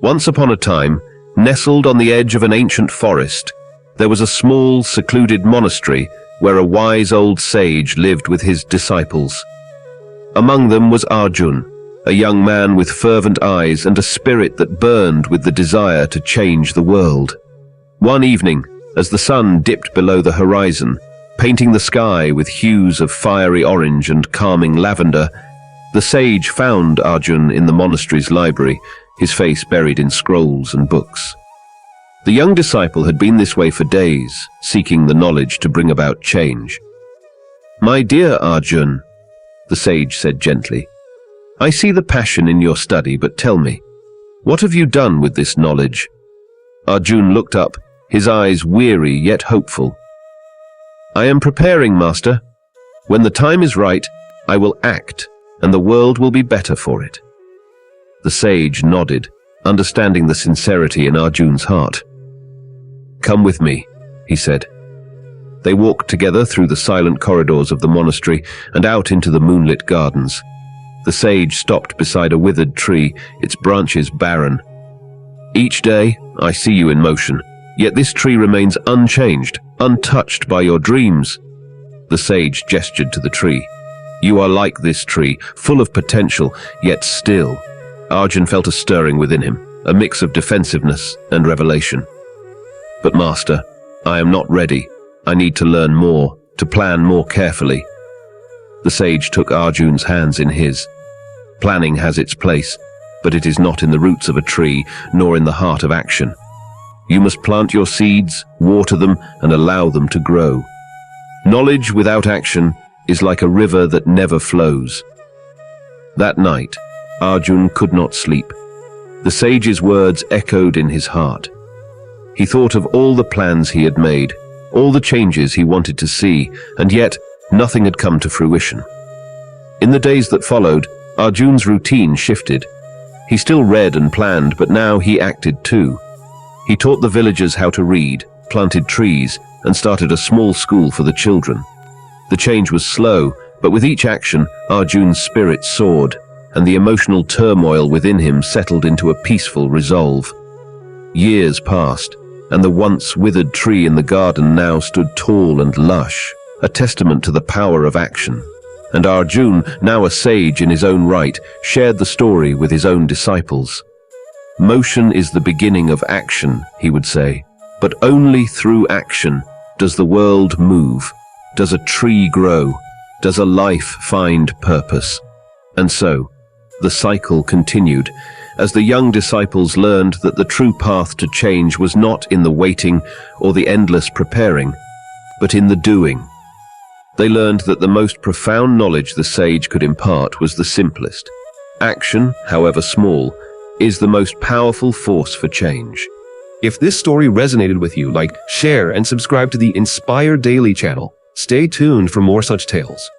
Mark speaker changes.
Speaker 1: Once upon a time, nestled on the edge of an ancient forest, there was a small, secluded monastery where a wise old sage lived with his disciples. Among them was Arjun, a young man with fervent eyes and a spirit that burned with the desire to change the world. One evening, as the sun dipped below the horizon, painting the sky with hues of fiery orange and calming lavender, the sage found Arjun in the monastery's library, his face buried in scrolls and books. The young disciple had been this way for days, seeking the knowledge to bring about change. "My dear Arjun," the sage said gently, "I see the passion in your study, but tell me, what have you done with this knowledge?" Arjun looked up, his eyes weary yet hopeful. "I am preparing, Master. When the time is right, I will act, and the world will be better for it." The sage nodded, understanding the sincerity in Arjun's heart. "Come with me," he said. They walked together through the silent corridors of the monastery and out into the moonlit gardens. The sage stopped beside a withered tree, its branches barren. "Each day, I see you in motion, yet this tree remains unchanged, untouched by your dreams." The sage gestured to the tree. "You are like this tree, full of potential, yet still." Arjun felt a stirring within him, a mix of defensiveness and revelation. "But Master, I am not ready. I need to learn more, to plan more carefully." The sage took Arjun's hands in his. "Planning has its place, but it is not in the roots of a tree, nor in the heart of action. You must plant your seeds, water them, and allow them to grow. Knowledge without action is like a river that never flows." That night, Arjun could not sleep. The sage's words echoed in his heart. He thought of all the plans he had made, all the changes he wanted to see, and yet nothing had come to fruition. In the days that followed, Arjun's routine shifted. He still read and planned, but now he acted too. He taught the villagers how to read, planted trees, and started a small school for the children. The change was slow, but with each action, Arjun's spirit soared, and the emotional turmoil within him settled into a peaceful resolve. Years passed, and the once withered tree in the garden now stood tall and lush, a testament to the power of action. And Arjun, now a sage in his own right, shared the story with his own disciples. "Motion is the beginning of action," he would say, "but only through action does the world move, does a tree grow, does a life find purpose." And so, the cycle continued, as the young disciples learned that the true path to change was not in the waiting or the endless preparing, but in the doing. They learned that the most profound knowledge the sage could impart was the simplest. Action, however small, is the most powerful force for change.
Speaker 2: If this story resonated with you, like, share, and subscribe to the Inspire Daily channel. Stay tuned for more such tales.